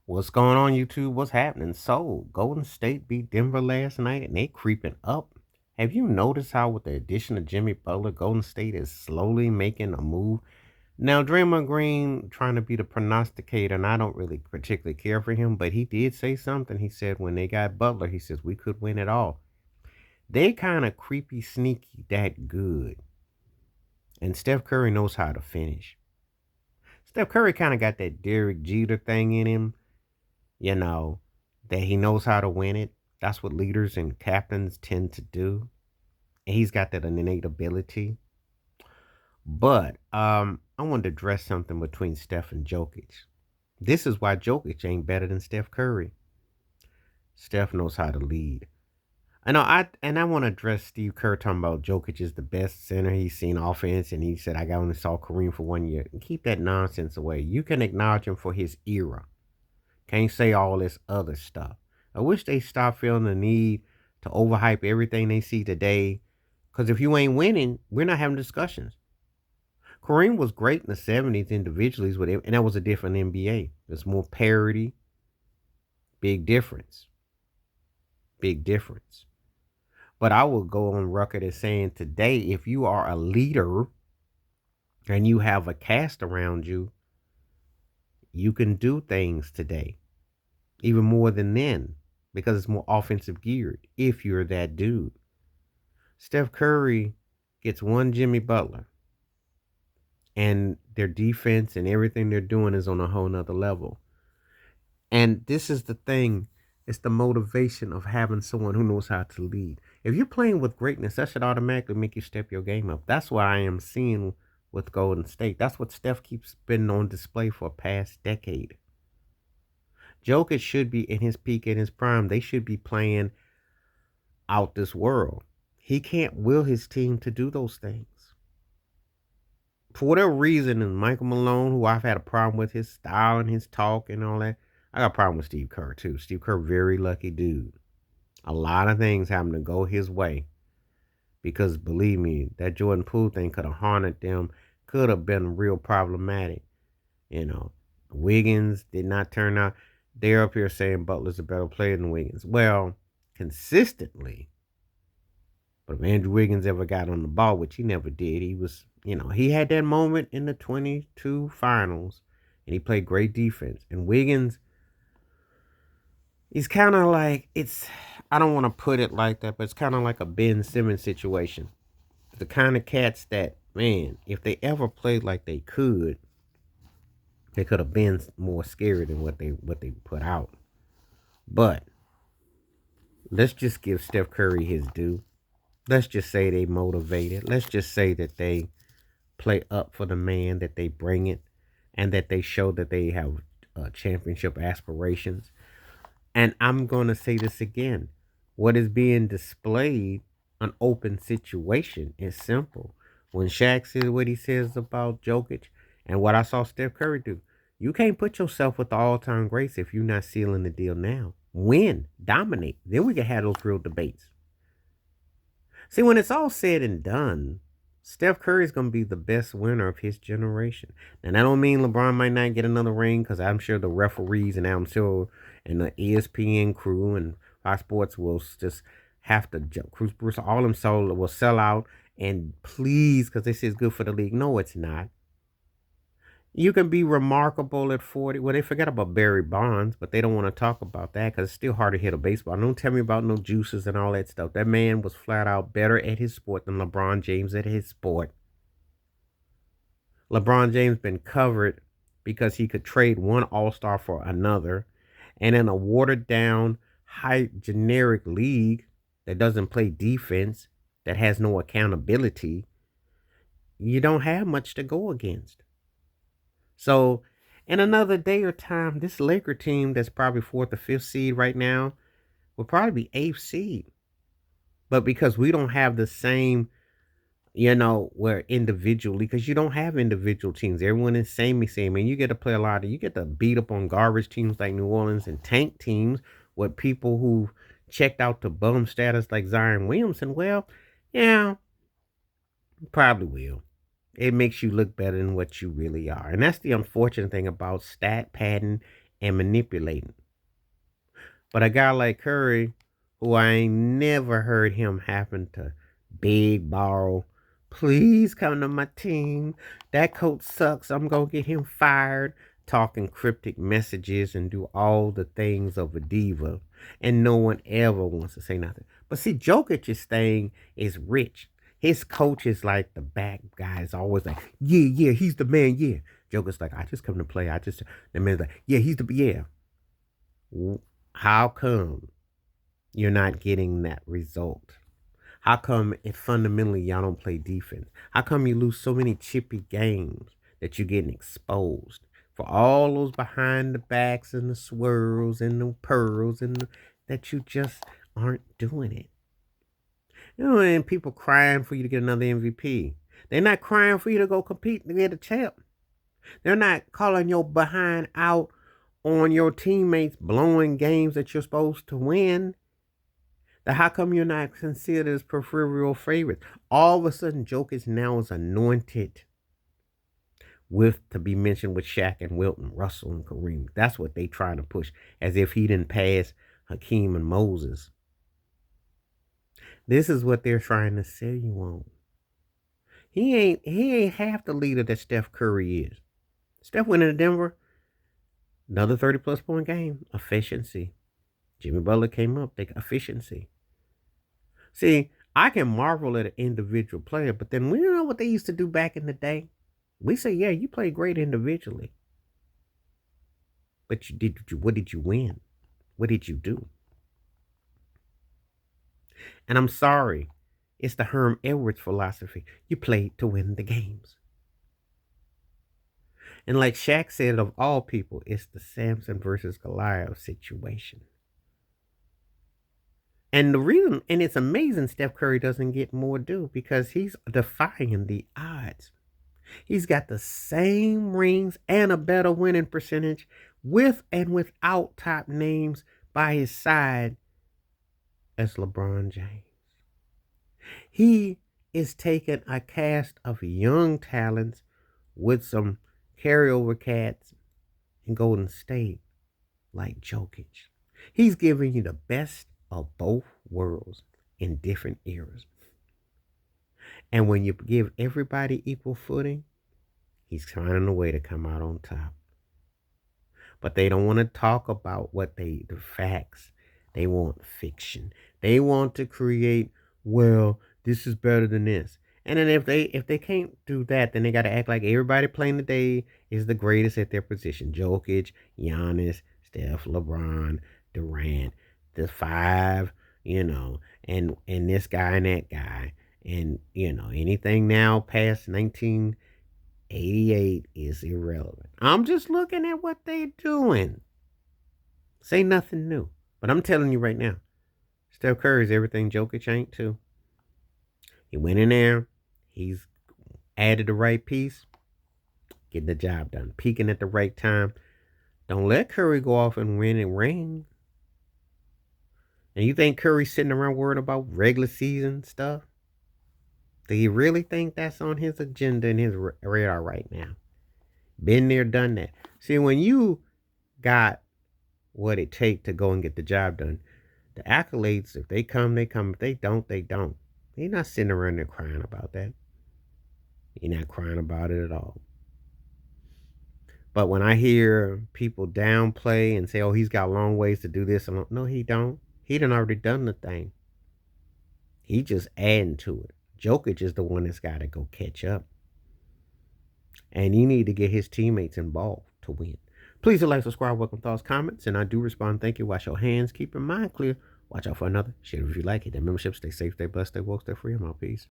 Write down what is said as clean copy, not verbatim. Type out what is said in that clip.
What's going on, YouTube? What's happening? So, Golden State beat Denver last night and they creeping up. Have you noticed how, with the addition of Jimmy Butler, Golden State is slowly making a move? Now, Draymond Green trying to be the prognosticator, and I don't really particularly care for him, but he did say something. He said when they got Butler, he says we could win it all. They kind of creepy, sneaky, that good. And Steph Curry knows how to finish. Steph Curry kind of got that Derek Jeter thing in him, you know, that he knows how to win it. That's what leaders and captains tend to do. And he's got that innate ability. But I wanted to address something between Steph and Jokic. This is why Jokic ain't better than Steph Curry. Steph knows how to lead. I want to address Steve Kerr talking about Jokic is the best center he's seen offense, and he said I only saw Kareem for 1 year. Keep that nonsense away. You can acknowledge him for his era. Can't say all this other stuff. I wish they stop feeling the need to overhype everything they see today. Because if you ain't winning, we're not having discussions. Kareem was great in the 70s individually, and that was a different NBA. There's more parity. Big difference. Big difference. But I will go on record as saying today, if you are a leader and you have a cast around you, you can do things today. Even more than then, because it's more offensive geared if you're that dude. Steph Curry gets one Jimmy Butler, and their defense and everything they're doing is on a whole nother level. And this is the thing. It's the motivation of having someone who knows how to lead. If you're playing with greatness, that should automatically make you step your game up. That's what I am seeing with Golden State. That's what Steph keeps been on display for a past decade. Jokic should be in his peak, in his prime. They should be playing out this world. He can't will his team to do those things. For whatever reason, and Michael Malone, who I've had a problem with his style and his talk and all that, I got a problem with Steve Kerr too. Steve Kerr, very lucky dude. A lot of things having to go his way. Because believe me, that Jordan Poole thing could have haunted them, could have been real problematic. You know, Wiggins did not turn out. They're up here saying Butler's a better player than Wiggins. Well, consistently. But if Andrew Wiggins ever got on the ball, which he never did, he was, he had that moment in the 22 finals, and he played great defense. And Wiggins, he's kind of like, I don't want to put it like that, but it's kind of like a Ben Simmons situation. The kind of cats that, man, if they ever played like they could have been more scary than what they put out. But let's just give Steph Curry his due. Let's just say they motivated. Let's just say that they play up for the man, that they bring it, and that they show that they have championship aspirations. And I'm going to say this again. What is being displayed, an open situation, is simple. When Shaq says what he says about Jokic and what I saw Steph Curry do, you can't put yourself with the all-time greats if you're not sealing the deal now. Win, dominate. Then we can have those real debates. See, when it's all said and done, Steph Curry is going to be the best winner of his generation. And that don't mean LeBron might not get another ring, because I'm sure the referees and I'm sure and the ESPN crew and Fox Sports will just have to jump. Bruce, all them soul will sell out and please, because they say it's good for the league. No, it's not. You can be remarkable at 40. Well, they forget about Barry Bonds, but they don't want to talk about that because it's still hard to hit a baseball. Don't tell me about no juices and all that stuff. That man was flat out better at his sport than LeBron James at his sport. LeBron James been covered because he could trade one all-star for another. And in a watered-down, high generic league that doesn't play defense, that has no accountability, you don't have much to go against. So, in another day or time, this Laker team that's probably 4th or 5th seed right now will probably be 8th seed. But because we don't have the same, where individually, because you don't have individual teams. Everyone is same. And you get to play you get to beat up on garbage teams like New Orleans and tank teams with people who checked out to bum status like Zion Williamson. Well, yeah, probably will. It makes you look better than what you really are. And that's the unfortunate thing about stat padding and manipulating. But a guy like Curry, who I ain't never heard him happen to beg, borrow, please come to my team. That coach sucks. I'm going to get him fired. Talking cryptic messages and do all the things of a diva. And no one ever wants to say nothing. But see, Jokic's thing is rich. His coach is like the back guy is always like, yeah, yeah, he's the man, yeah. Jokic's like, I just come to play. The man's like, yeah, he's the, yeah. How come you're not getting that result? How come it fundamentally y'all don't play defense? How come you lose so many chippy games that you're getting exposed for all those behind the backs and the swirls and the pearls that you just aren't doing it? You know, and people crying for you to get another MVP. They're not crying for you to go compete to get a champ. They're not calling your behind out on your teammates blowing games that you're supposed to win. How come you're not considered as peripheral favorites? All of a sudden, Jokic now is anointed with to be mentioned with Shaq and Wilton, Russell and Kareem. That's what they trying to push, as if he didn't pass Hakeem and Moses. This is what they're trying to sell you on. He ain't half the leader that Steph Curry is. Steph went into Denver, another 30-plus point game, efficiency. Jimmy Butler came up, they got efficiency. See, I can marvel at an individual player, but then we don't know what they used to do back in the day. We say, yeah, you play great individually. But what did you win? What did you do? And I'm sorry, it's the Herm Edwards philosophy. You played to win the games. And like Shaq said, of all people, it's the Samson versus Goliath situation. And the reason, and it's amazing Steph Curry doesn't get more due because he's defying the odds. He's got the same rings and a better winning percentage with and without top names by his side as LeBron James. He is taking a cast of young talents with some carryover cats in Golden State like Jokic. He's giving you the best of both worlds in different eras. And when you give everybody equal footing, he's finding a way to come out on top. But they don't want to talk about the facts. They want fiction. They want to create, well, this is better than this. And then if they can't do that, then they got to act like everybody playing today is the greatest at their position. Jokic, Giannis, Steph, LeBron, Durant, the five, and this guy and that guy. And, anything now past 1988 is irrelevant. I'm just looking at what they're doing. Say nothing new. But I'm telling you right now, Steph Curry is everything Jokic ain't too. He went in there. He's added the right piece. Getting the job done. Peaking at the right time. Don't let Curry go off and win and ring. And you think Curry's sitting around worried about regular season stuff? Do you really think that's on his agenda and his radar right now? Been there, done that. See, when you got what it takes to go and get the job done, the accolades, if they come, they come. If they don't, they don't. You're not sitting around there crying about that. You're not crying about it at all. But when I hear people downplay and say, oh, he's got long ways to do this, I'm like, no, he don't. He done already done the thing. He just adding to it. Jokic is the one that's got to go catch up. And you need to get his teammates involved to win. Please like, subscribe, welcome thoughts, comments, and I do respond. Thank you. Wash your hands. Keep your mind clear. Watch out for another. Share if you like it. The membership. Stay safe, stay blessed, stay woke, stay free. I'm out. Peace.